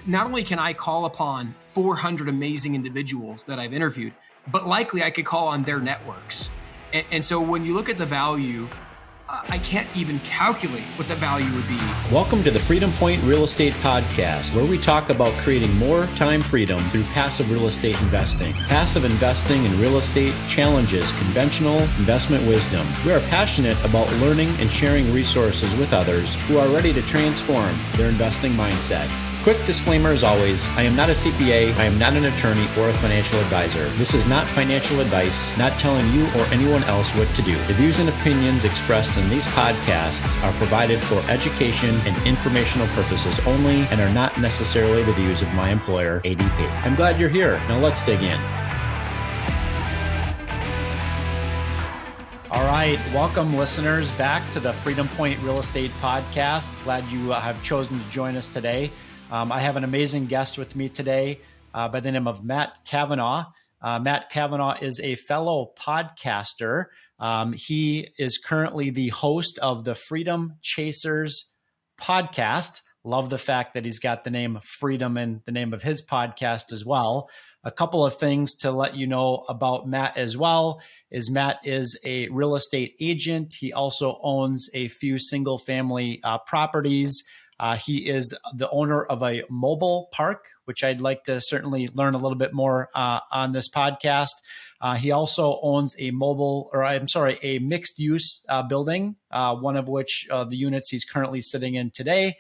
not only can I call upon 400 amazing individuals that I've interviewed, but likely I could call on their networks. And so when you look at the value, I can't even calculate what the value would be. Welcome to the Freedom Point Real Estate Podcast, where we talk about creating more time freedom through passive real estate investing. Passive investing in real estate challenges conventional investment wisdom. We are passionate about learning and sharing resources with others who are ready to transform their investing mindset. Quick disclaimer as always, I am not a CPA, I am not an attorney or a financial advisor. This is not financial advice, not telling you or anyone else what to do. The views and opinions expressed in these podcasts are provided for education and informational purposes only and are not necessarily the views of my employer, ADP. I'm glad you're here. Now let's dig in. All right, welcome listeners back to the Freedom Point Real Estate Podcast. Glad you have chosen to join us today. I have an amazing guest with me today by the name of Matt Cavanaugh. Matt Cavanaugh is a fellow podcaster. He is currently the host of the Freedom Chasers podcast. Love the fact that he's got the name Freedom in the name of his podcast as well. A couple of things to let you know about Matt as well is Matt is a real estate agent. He also owns a few single family properties. He is the owner of a mobile park, which I'd like to certainly learn a little bit more on this podcast. He also owns a mixed use building, one of which the units he's currently sitting in today.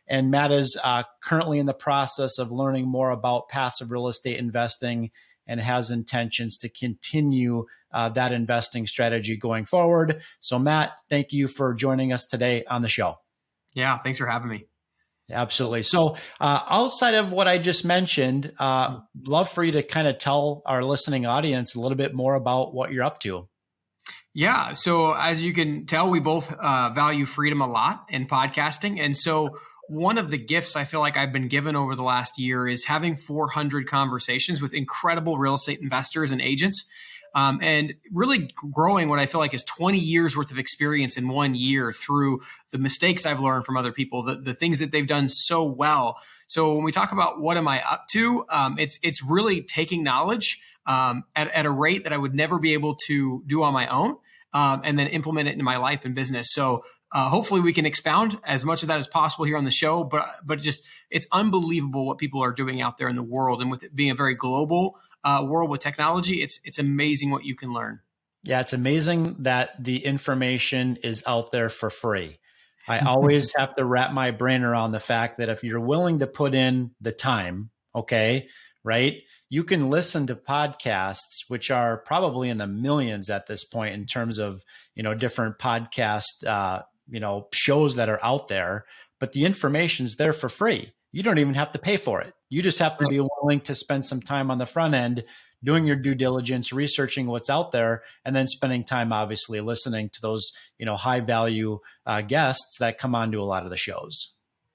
And Matt is currently in the process of learning more about passive real estate investing and has intentions to continue that investing strategy going forward. So Matt, thank you for joining us today on the show. Yeah, thanks for having me. Absolutely. So outside of what I just mentioned, love for you to kind of tell our listening audience a little bit more about what you're up to. Yeah. So as you can tell, we both value freedom a lot in podcasting. And so one of the gifts I feel like I've been given over the last year is having 400 conversations with incredible real estate investors and agents. And really growing what I feel like is 20 years worth of experience in 1 year through the mistakes I've learned from other people, the things that they've done so well. So when we talk about what am I up to, it's really taking knowledge at a rate that I would never be able to do on my own, and then implement it into my life and business. So hopefully we can expound as much of that as possible here on the show, but just it's unbelievable what people are doing out there in the world. And with it being a very global world with technology, it's amazing what you can learn. Yeah, it's amazing that the information is out there for free. I always have to wrap my brain around the fact that if you're willing to put in the time, okay, right, you can listen to podcasts, which are probably in the millions at this point in terms of, different podcast, shows that are out there, but the information's there for free. You don't even have to pay for it. You just have to be willing to spend some time on the front end doing your due diligence, researching what's out there, and then spending time, obviously, listening to those, high value guests that come on to a lot of the shows.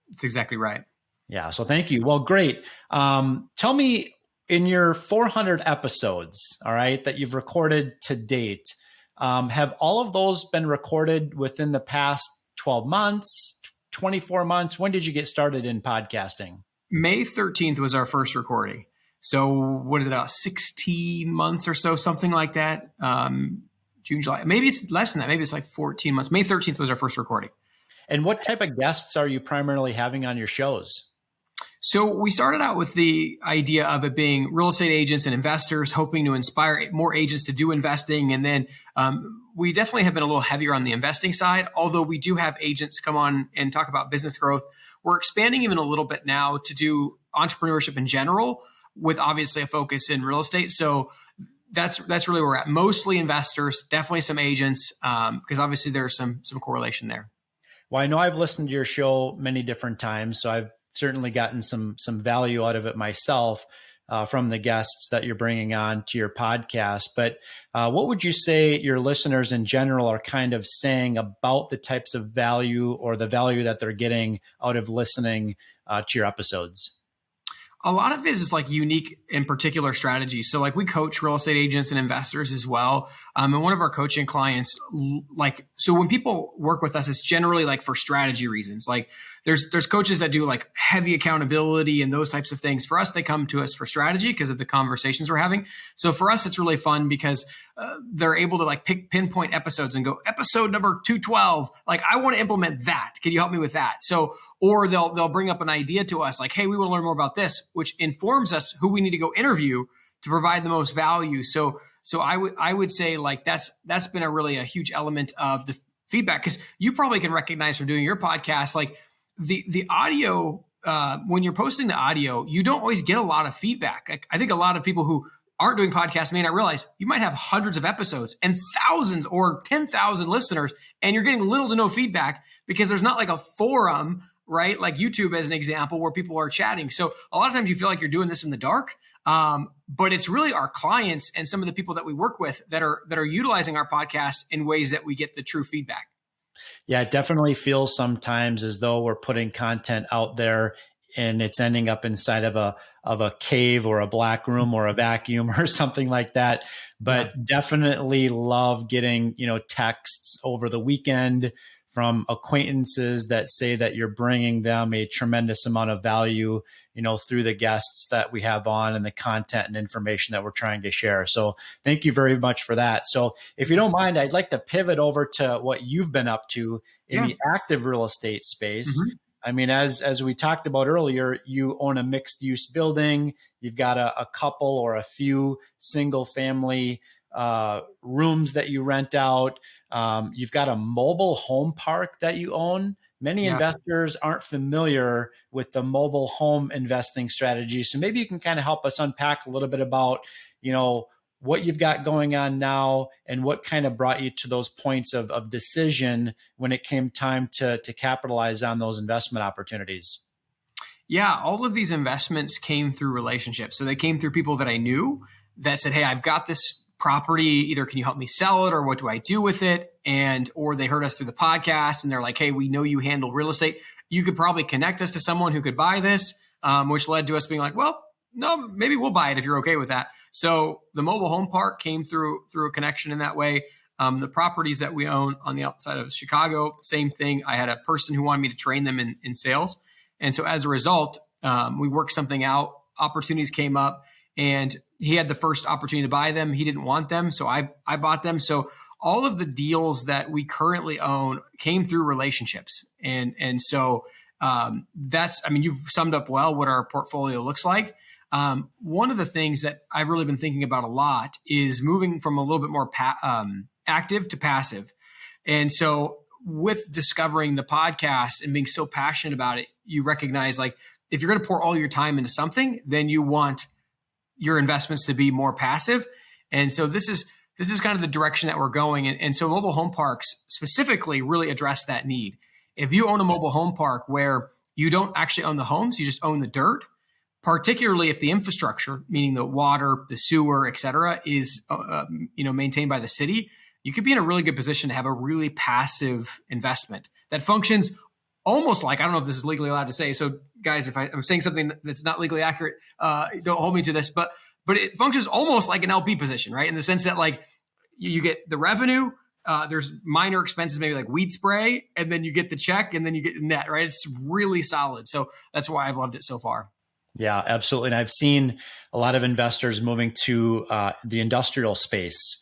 That's exactly right. Yeah. So thank you. Well, great. Tell me, in your 400 episodes, all right, that you've recorded to date, have all of those been recorded within the past 12 months, 24 months? When did you get started in podcasting? May 13th was our first recording. So what is it, about 16 months or so, something like that? June, July, maybe it's less than that. Maybe it's like 14 months. May 13th was our first recording. And what type of guests are you primarily having on your shows? So we started out with the idea of it being real estate agents and investors, hoping to inspire more agents to do investing. And then we definitely have been a little heavier on the investing side, although we do have agents come on and talk about business growth. We're expanding even a little bit now to do entrepreneurship in general, with obviously a focus in real estate. So that's really where we're at. Mostly investors, definitely some agents, because obviously there's some correlation there. Well, I know I've listened to your show many different times, so I've certainly gotten some value out of it myself from the guests that you're bringing on to your podcast. But what would you say your listeners in general are kind of saying about the types of value or the value that they're getting out of listening to your episodes? A lot of it is like unique and particular strategies. So like we coach real estate agents and investors as well. And one of our coaching clients, so when people work with us, it's generally like for strategy reasons. Like there's coaches that do like heavy accountability and those types of things. For us, they come to us for strategy because of the conversations we're having. So for us, it's really fun because they're able to like pinpoint episodes and go, episode number 212. Like, I want to implement that. Can you help me with that? So, or they'll bring up an idea to us like, hey, we want to learn more about this, which informs us who we need to go interview to provide the most value. So I would say like that's been a huge element of the feedback, because you probably can recognize from doing your podcast, like the audio, when you're posting the audio, you don't always get a lot of feedback. Like, I think a lot of people who aren't doing podcasts may not realize you might have hundreds of episodes and thousands or 10,000 listeners, and you're getting little to no feedback because there's not like a forum, right? Like YouTube as an example, where people are chatting. So a lot of times you feel like you're doing this in the dark. But it's really our clients and some of the people that we work with that are utilizing our podcast in ways that we get the true feedback. Yeah, it definitely feels sometimes as though we're putting content out there and it's ending up inside of a cave or a black room or a vacuum or something like that. But definitely love getting, texts over the weekend from acquaintances that say that you're bringing them a tremendous amount of value, through the guests that we have on and the content and information that we're trying to share. So thank you very much for that. So if you don't mind, I'd like to pivot over to what you've been up to in the active real estate space. Mm-hmm. I mean, as we talked about earlier, you own a mixed use building. You've got a couple or a few single family rooms that you rent out. You've got a mobile home park that you own. Many investors aren't familiar with the mobile home investing strategy. So maybe you can kind of help us unpack a little bit about, what you've got going on now and what kind of brought you to those points of decision when it came time to capitalize on those investment opportunities. Yeah, all of these investments came through relationships. So they came through people that I knew that said, hey, I've got this property, either can you help me sell it or what do I do with it? Or they heard us through the podcast and they're like, hey, we know you handle real estate. You could probably connect us to someone who could buy this, which led to us being like, well, no, maybe we'll buy it if you're okay with that. So the mobile home park came through a connection in that way. The properties that we own on the outside of Chicago, same thing. I had a person who wanted me to train them in sales. And so as a result, we worked something out, opportunities came up, and he had the first opportunity to buy them. He didn't want them, so I bought them. So all of the deals that we currently own came through relationships. And so you've summed up well what our portfolio looks like. One of the things that I've really been thinking about a lot is moving from a little bit more active to passive. And so with discovering the podcast and being so passionate about it, you recognize like if you're going to pour all your time into something, then you want your investments to be more passive. And so this is kind of the direction that we're going. And so mobile home parks specifically really address that need. If you own a mobile home park where you don't actually own the homes, you just own the dirt, particularly if the infrastructure, meaning the water, the sewer, et cetera, is maintained by the city, you could be in a really good position to have a really passive investment that functions almost like, I don't know if this is legally allowed to say, so guys, if I'm saying something that's not legally accurate, don't hold me to this, but it functions almost like an LP position, right? In the sense that like you get the revenue, there's minor expenses, maybe like weed spray, and then you get the check and then you get the net, right? It's really solid. So that's why I've loved it so far. Yeah, absolutely. And I've seen a lot of investors moving to the industrial space,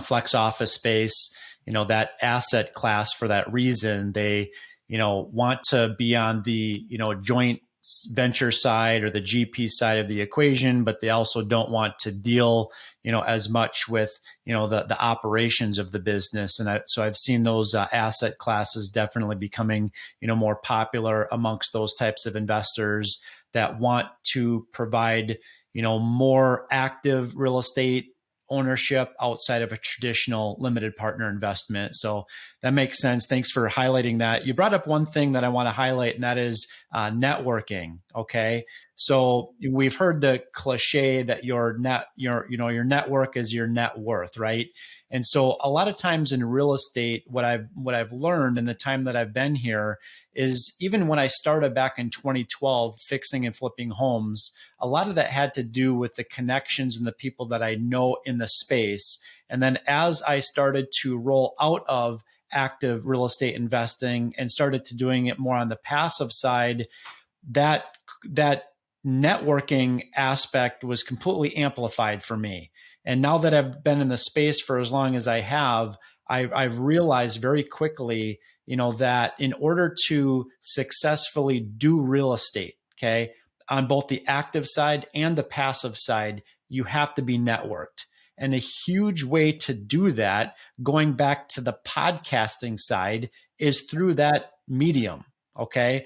flex office space, that asset class for that reason. They, want to be on the, joint venture side or the GP side of the equation, but they also don't want to deal, as much with, the operations of the business. And so I've seen those asset classes definitely becoming, more popular amongst those types of investors that want to provide, more active real estate ownership outside of a traditional limited partner investment. So that makes sense. Thanks for highlighting that. You brought up one thing that I want to highlight, and that is networking. Okay. So we've heard the cliche that your network is your net worth, right? And so a lot of times in real estate, what I've learned in the time that I've been here is even when I started back in 2012 fixing and flipping homes, a lot of that had to do with the connections and the people that I know in the space. And then as I started to roll out of active real estate investing and started to doing it more on the passive side, that networking aspect was completely amplified for me. And now that I've been in the space for as long as I have, I've realized very quickly, that in order to successfully do real estate, okay, on both the active side and the passive side, you have to be networked. And a huge way to do that, going back to the podcasting side, is through that medium. Okay.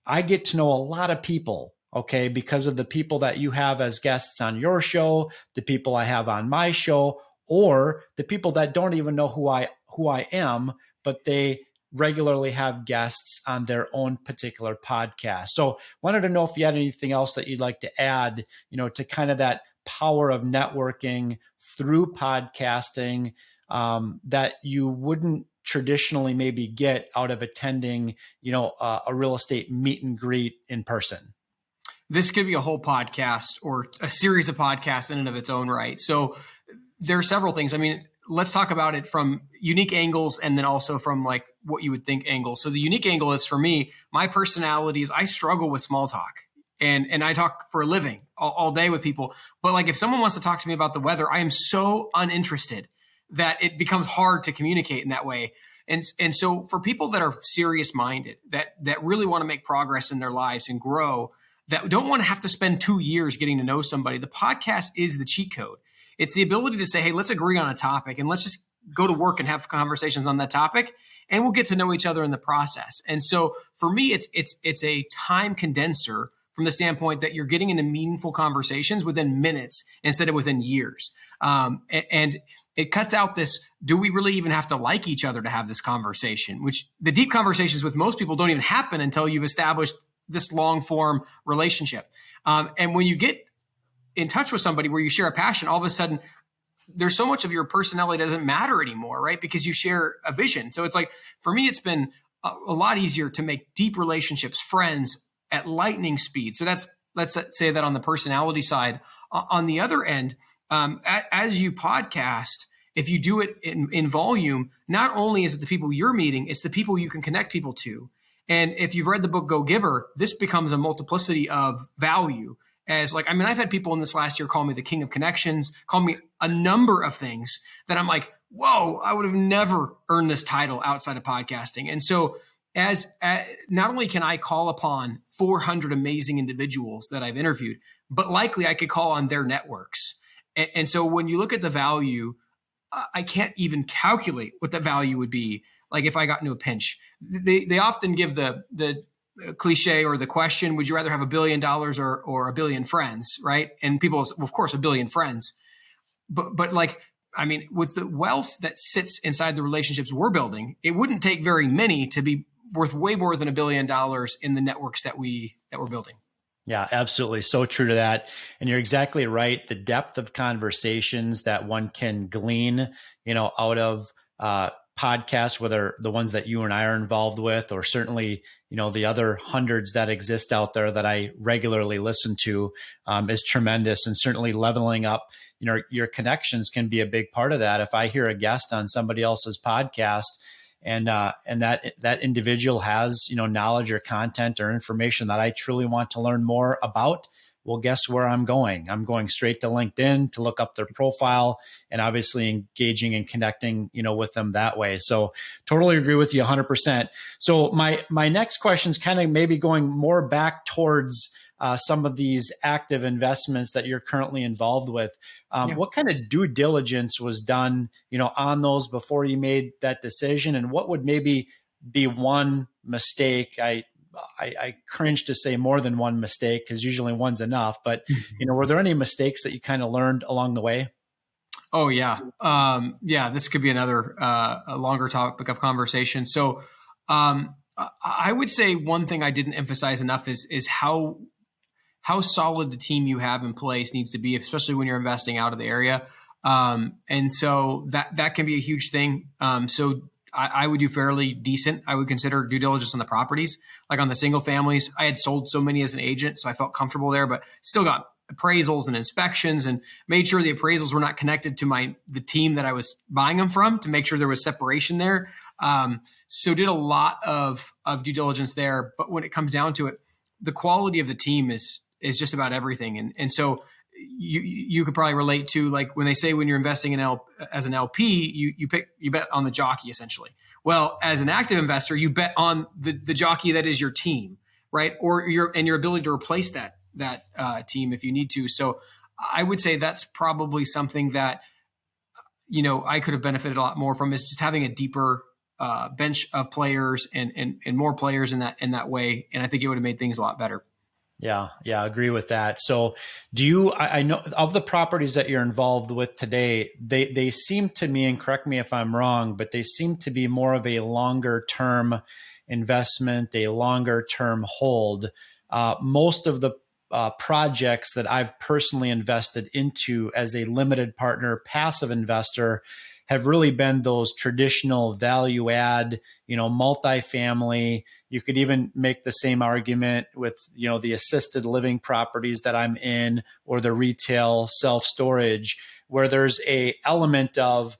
I get to know a lot of people, okay, because of the people that you have as guests on your show, the people I have on my show, or the people that don't even know who I am, but they regularly have guests on their own particular podcast. So wanted to know if you had anything else that you'd like to add, to kind of that power of networking through podcasting, that you wouldn't traditionally maybe get out of attending, a real estate meet and greet in person. This could be a whole podcast or a series of podcasts in and of its own right. So there are several things. I mean, let's talk about it from unique angles and then also from like what you would think angles. So the unique angle is, for me, my personality is I struggle with small talk. And I talk for a living all day with people. But like if someone wants to talk to me about the weather, I am so uninterested that it becomes hard to communicate in that way. And so for people that are serious minded, that really want to make progress in their lives and grow, that don't want to have to spend 2 years getting to know somebody, the podcast is the cheat code. It's the ability to say, hey, let's agree on a topic and let's just go to work and have conversations on that topic, and we'll get to know each other in the process. And so for me, it's a time condenser from the standpoint that you're getting into meaningful conversations within minutes instead of within years. And it cuts out this, do we really even have to like each other to have this conversation? Which the deep conversations with most people don't even happen until you've established this long form relationship. And when you get in touch with somebody where you share a passion, all of a sudden there's so much of your personality doesn't matter anymore, right? Because you share a vision. So it's like, for me, it's been a lot easier to make deep relationships, friends at lightning speed. So let's say that on the personality side. On the other end, as you podcast, if you do it in volume, not only is it the people you're meeting, it's the people you can connect people to. And if you've read the book Go Giver, this becomes a multiplicity of value. I've had people in this last year call me the king of connections, call me a number of things that I'm like, whoa, I would have never earned this title outside of podcasting. And so as not only can I call upon 400 amazing individuals that I've interviewed, but likely I could call on their networks. And so when you look at the value, I can't even calculate what the value would be. Like if I got into a pinch, they often give the cliche or the question, would you rather have $1 billion or a billion friends? Right. And people, of course, a billion friends, but like, I mean, with the wealth that sits inside the relationships we're building, it wouldn't take very many to be worth way more than $1 billion in the networks that we're building. Yeah, absolutely. So true to that. And you're exactly right. The depth of conversations that one can glean, out of podcasts, whether the ones that you and I are involved with, or certainly, the other hundreds that exist out there that I regularly listen to, is tremendous. And certainly leveling up, your connections can be a big part of that. If I hear a guest on somebody else's podcast, and that individual has, knowledge or content or information that I truly want to learn more about, well, guess where I'm going? I'm going straight to LinkedIn to look up their profile and obviously engaging and connecting, with them that way. So totally agree with you 100%. So my next question is kind of maybe going more back towards some of these active investments that you're currently involved with. What kind of due diligence was done, on those before you made that decision? And what would maybe be one mistake? I cringe to say more than one mistake because usually one's enough. But, were there any mistakes that you kind of learned along the way? Oh, yeah. This could be another a longer topic of conversation. So I would say one thing I didn't emphasize enough is how solid the team you have in place needs to be, especially when you're investing out of the area. And so that can be a huge thing. So I would do fairly decent. I would consider due diligence on the properties, like on the single families. I had sold so many as an agent, so I felt comfortable there, but still got appraisals and inspections and made sure the appraisals were not connected to the team that I was buying them from to make sure there was separation there. So did a lot of due diligence there. But when it comes down to it, the quality of the team is just about everything. And so you could probably relate to, like, when they say when you're investing as an LP, you bet on the jockey essentially. Well, as an active investor, you bet on the jockey that is your team, right? Or your ability to replace that team if you need to. So I would say that's probably something that, I could have benefited a lot more from, is just having a deeper bench of players and more players in that way. And I think it would have made things a lot better. Yeah, agree with that. So I know of the properties that you're involved with today, they seem to me, and correct me if I'm wrong, but they seem to be more of a longer term investment, a longer term hold. Most of the projects that I've personally invested into as a limited partner passive investor have really been those traditional value add, multifamily. You could even make the same argument with, the assisted living properties that I'm in, or the retail self-storage, where there's a element of,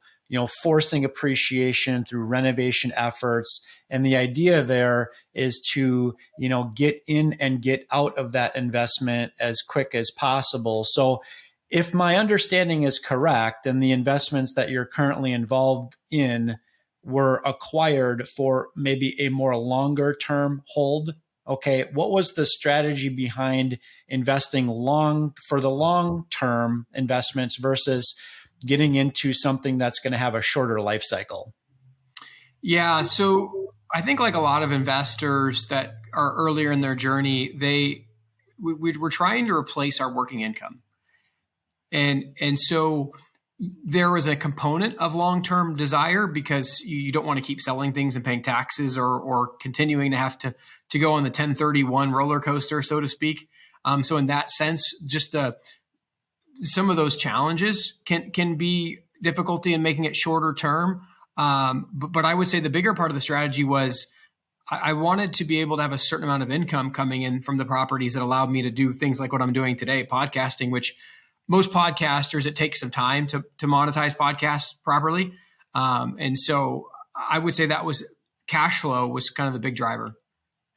forcing appreciation through renovation efforts. And the idea there is to, get in and get out of that investment as quick as possible. So if my understanding is correct, and the investments that you're currently involved in were acquired for maybe a more longer term hold, okay, what was the strategy behind investing for the long term investments versus getting into something that's going to have a shorter life cycle? Yeah, so I think, like a lot of investors that are earlier in their journey, we're trying to replace our working income. And so there was a component of long-term desire, because you don't want to keep selling things and paying taxes, or continuing to have to go on the 1031 roller coaster, so to speak. So in that sense, just some of those challenges can be difficulty in making it shorter term. But I would say the bigger part of the strategy was I wanted to be able to have a certain amount of income coming in from the properties that allowed me to do things like what I'm doing today, podcasting, which most podcasters, it takes some time to monetize podcasts properly. And so I would say that was cash flow was kind of the big driver.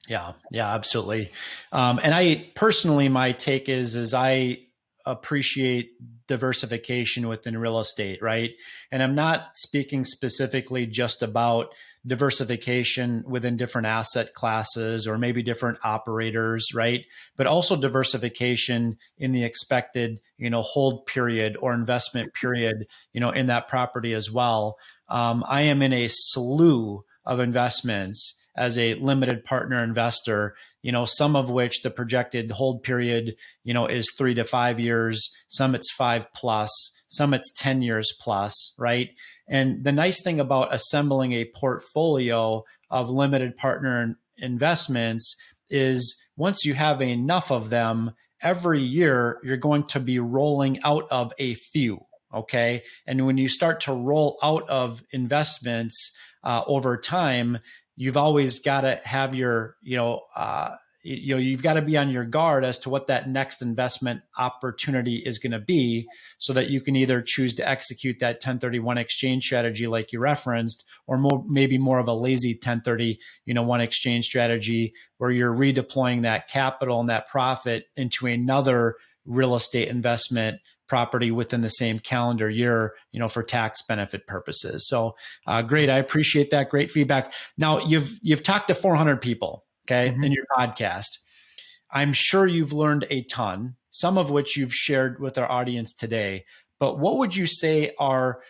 Yeah, absolutely. And I personally, my take is I appreciate diversification within real estate, right? And I'm not speaking specifically just about diversification within different asset classes or maybe different operators, right? But also diversification in the expected, hold period or investment period, in that property as well. I am in a slew of investments as a limited partner investor, some of which the projected hold period, is 3 to 5 years, some it's 5+, some it's 10 years plus, right? And the nice thing about assembling a portfolio of limited partner investments is once you have enough of them, every year you're going to be rolling out of a few. Okay. And when you start to roll out of investments over time, you've always got to have your, you've got to be on your guard as to what that next investment opportunity is going to be, so that you can either choose to execute that 1031 exchange strategy like you referenced, or maybe more of a lazy 1031 exchange strategy where you're redeploying that capital and that profit into another real estate investment property within the same calendar year, for tax benefit purposes. So great. I appreciate that. Great feedback. Now you've talked to 400 people, okay, in your podcast. I'm sure you've learned a ton, some of which you've shared with our audience today. But what would you say are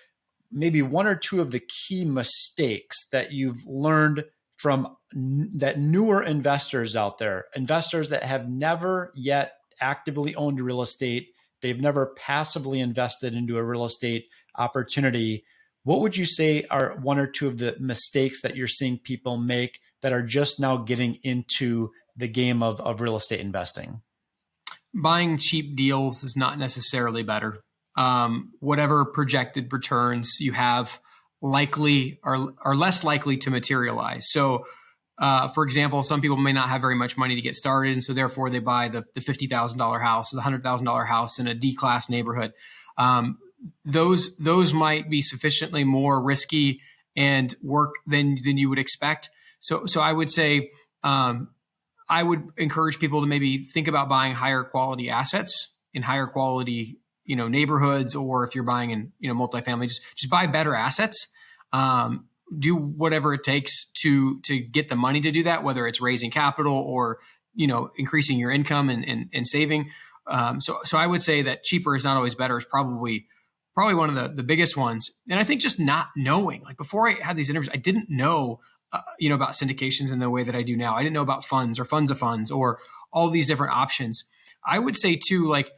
maybe one or two of the key mistakes that you've learned from that newer investors out there, investors that have never yet actively owned real estate? They've never passively invested into a real estate opportunity. What would you say are one or two of the mistakes that you're seeing people make that are just now getting into the game of real estate investing? Buying cheap deals is not necessarily better. Whatever projected returns you have likely are less likely to materialize. So, for example, some people may not have very much money to get started, and so therefore they buy the $50,000 house or the $100,000 house in a D-class neighborhood. Those might be sufficiently more risky and work than you would expect. So I would say I would encourage people to maybe think about buying higher quality assets in higher quality neighborhoods, or if you're buying in multifamily, just buy better assets. Do whatever it takes to get the money to do that, whether it's raising capital or increasing your income and saving. So I would say that cheaper is not always better is probably one of the biggest ones. And I think just not knowing, like before I had these interviews, I didn't know about syndications in the way that I do now. I didn't know about funds or funds of funds or all these different options. I would say too, like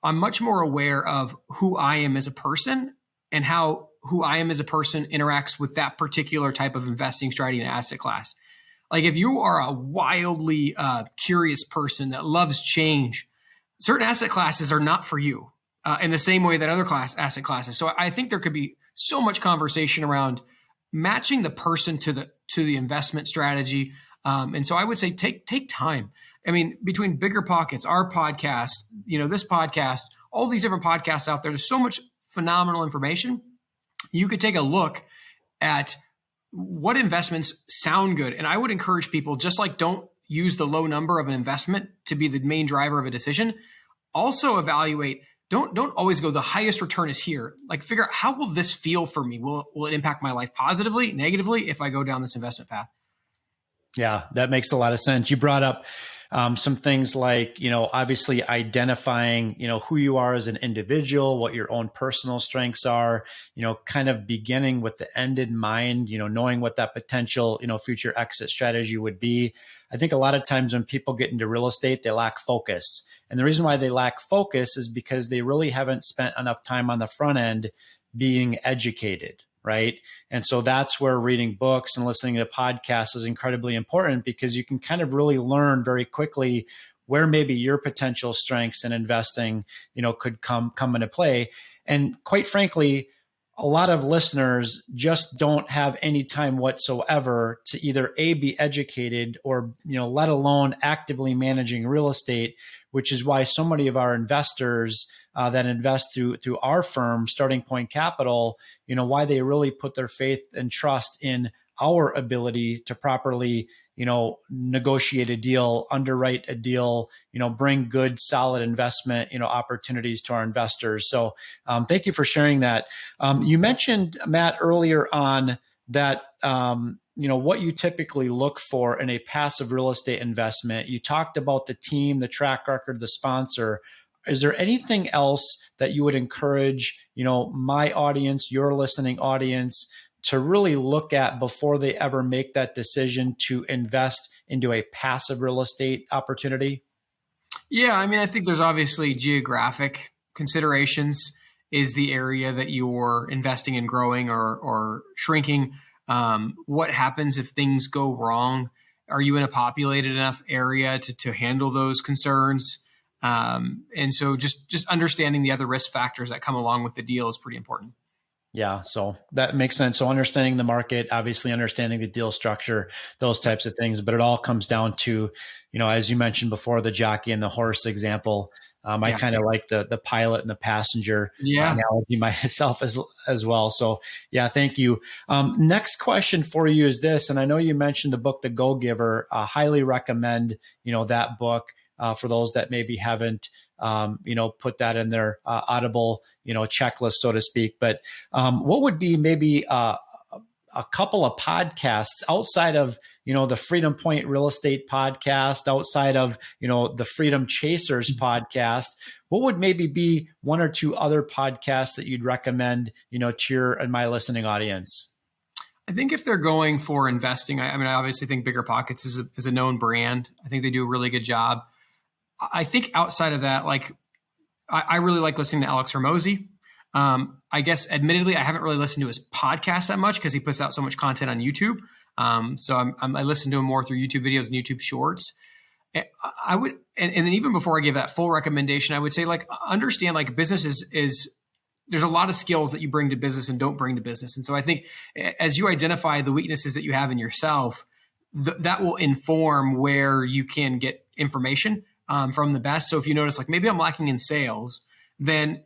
I'm much more aware of who I am as a person and how who I am as a person interacts with that particular type of investing strategy and asset class. Like if you are a wildly curious person that loves change, certain asset classes are not for you in the same way that other asset classes. So I think there could be so much conversation around matching the person to the investment strategy. And so I would say take time. I mean, between Bigger Pockets, our podcast, this podcast, all these different podcasts out there, there's so much phenomenal information. You could take a look at what investments sound good. And I would encourage people, just like don't use the low number of an investment to be the main driver of a decision. Also evaluate, don't always go the highest return is here. Like figure out, how will this feel for me? Will it impact my life positively, negatively if I go down this investment path? Yeah, that makes a lot of sense. You brought up some things like, obviously identifying, who you are as an individual, what your own personal strengths are, kind of beginning with the end in mind, knowing what that potential, future exit strategy would be. I think a lot of times when people get into real estate, they lack focus. And the reason why they lack focus is because they really haven't spent enough time on the front end being educated. Right. And so that's where reading books and listening to podcasts is incredibly important, because you can kind of really learn very quickly where maybe your potential strengths in investing, could come into play. And quite frankly, a lot of listeners just don't have any time whatsoever to either be educated or, let alone actively managing real estate, which is why so many of our investors that invest through our firm, Starting Point Capital, why they really put their faith and trust in our ability to properly, negotiate a deal, underwrite a deal, bring good, solid investment, opportunities to our investors. So thank you for sharing that. You mentioned, Matt, earlier on that, what you typically look for in a passive real estate investment. You talked about the team, the track record, the sponsor. Is there anything else that you would encourage, my audience, your listening audience, to really look at before they ever make that decision to invest into a passive real estate opportunity? Yeah, I mean, I think there's obviously geographic considerations. Is the area that you're investing in growing or shrinking? What happens if things go wrong? Are you in a populated enough area to handle those concerns? And so just understanding the other risk factors that come along with the deal is pretty important. Yeah, so that makes sense. So understanding the market, obviously understanding the deal structure, those types of things, but it all comes down to, as you mentioned before, the jockey and the horse example. I kind of like the pilot and the passenger analogy myself as well. So yeah, thank you. Next question for you is this, and I know you mentioned the book, The Go Giver. Highly recommend, that book. For those that maybe haven't, put that in their Audible, checklist, so to speak. But what would be maybe a couple of podcasts outside of, the Freedom Point Real Estate podcast, outside of, the Freedom Chasers podcast? What would maybe be one or two other podcasts that you'd recommend, to your and my listening audience? I think if they're going for investing, I obviously think Bigger Pockets is a known brand. I think they do a really good job. I think outside of that, like I really like listening to Alex Hormozi. I guess, admittedly, I haven't really listened to his podcast that much because he puts out so much content on YouTube. So I listen to him more through YouTube videos and YouTube Shorts. I would, and even before I give that full recommendation, I would say like understand like business is there's a lot of skills that you bring to business and don't bring to business. And so I think as you identify the weaknesses that you have in yourself, that will inform where you can get information from the best. So if you notice like maybe I'm lacking in sales, then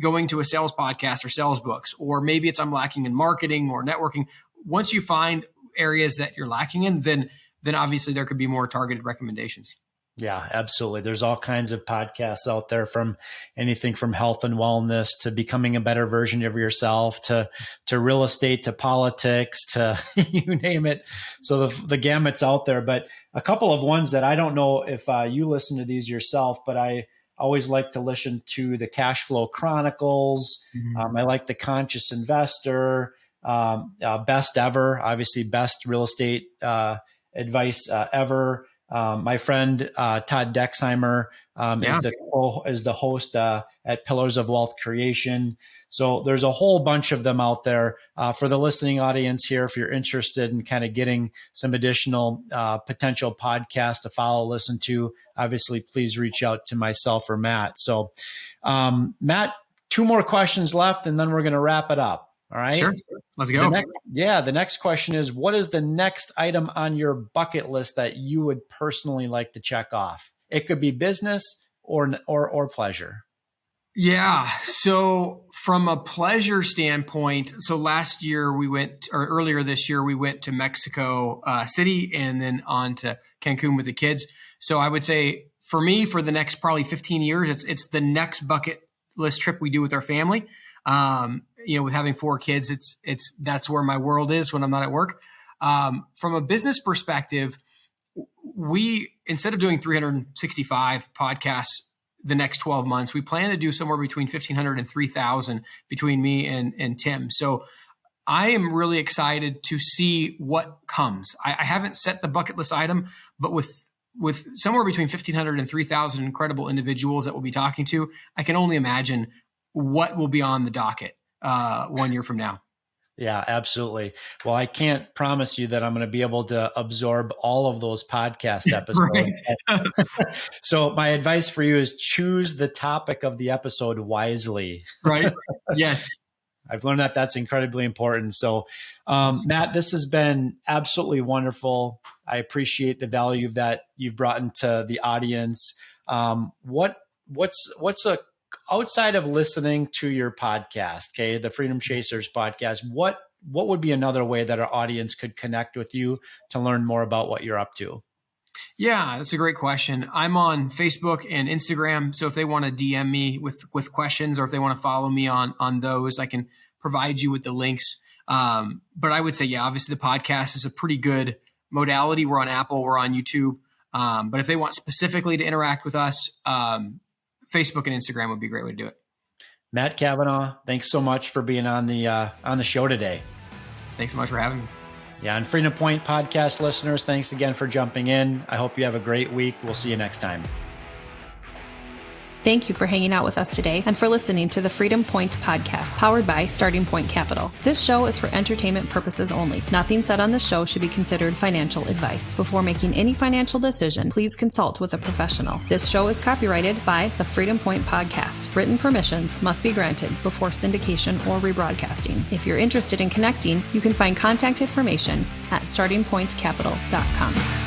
going to a sales podcast or sales books, or maybe it's I'm lacking in marketing or networking. Once you find areas that you're lacking in, then obviously there could be more targeted recommendations. Yeah, absolutely. There's all kinds of podcasts out there, from anything from health and wellness to becoming a better version of yourself to real estate, to politics, to you name it. So the gamut's out there, but a couple of ones that I don't know if you listen to these yourself, but I always like to listen to the Cash Flow Chronicles. Mm-hmm. I like the Conscious Investor, Best Ever, obviously best real estate advice ever. My friend Todd Dexheimer is the host at Pillars of Wealth Creation. So there's a whole bunch of them out there for the listening audience here. If you're interested in kind of getting some additional potential podcasts to follow, listen to, obviously, please reach out to myself or Matt. So Matt, 2 more questions left, and then we're going to wrap it up. All right. Sure. Let's go. The next question is, what is the next item on your bucket list that you would personally like to check off? It could be business or pleasure. Yeah. So from a pleasure standpoint, so last year earlier this year, we went to Mexico City and then on to Cancun with the kids. So I would say for me, for the next probably 15 years, it's the next bucket list trip we do with our family. With having 4 kids, that's where my world is when I'm not at work. From a business perspective, we, instead of doing 365 podcasts the next 12 months, we plan to do somewhere between 1,500 and 3,000 between me and Tim. So I am really excited to see what comes. I haven't set the bucket list item, but with somewhere between 1,500 and 3,000 incredible individuals that we'll be talking to, I can only imagine what will be on the docket 1 year from now. Yeah, absolutely. Well, I can't promise you that I'm going to be able to absorb all of those podcast episodes. So my advice for you is choose the topic of the episode wisely. Right. Yes. I've learned that that's incredibly important. So, Matt, this has been absolutely wonderful. I appreciate the value that you've brought into the audience. What's outside of listening to your podcast, okay, the Freedom Chasers podcast, what would be another way that our audience could connect with you to learn more about what you're up to? Yeah, that's a great question. I'm on Facebook and Instagram. So if they want to DM me with questions, or if they want to follow me on those, I can provide you with the links. But I would say, yeah, obviously the podcast is a pretty good modality. We're on Apple, we're on YouTube. But if they want specifically to interact with us, Facebook and Instagram would be a great way to do it. Matt Cavanaugh, thanks so much for being on the show today. Thanks so much for having me. Yeah, and Freedom Point podcast listeners, thanks again for jumping in. I hope you have a great week. We'll see you next time. Thank you for hanging out with us today and for listening to the Freedom Point podcast, powered by Starting Point Capital. This show is for entertainment purposes only. Nothing said on this show should be considered financial advice. Before making any financial decision, please consult with a professional. This show is copyrighted by the Freedom Point podcast. Written permissions must be granted before syndication or rebroadcasting. If you're interested in connecting, you can find contact information at startingpointcapital.com.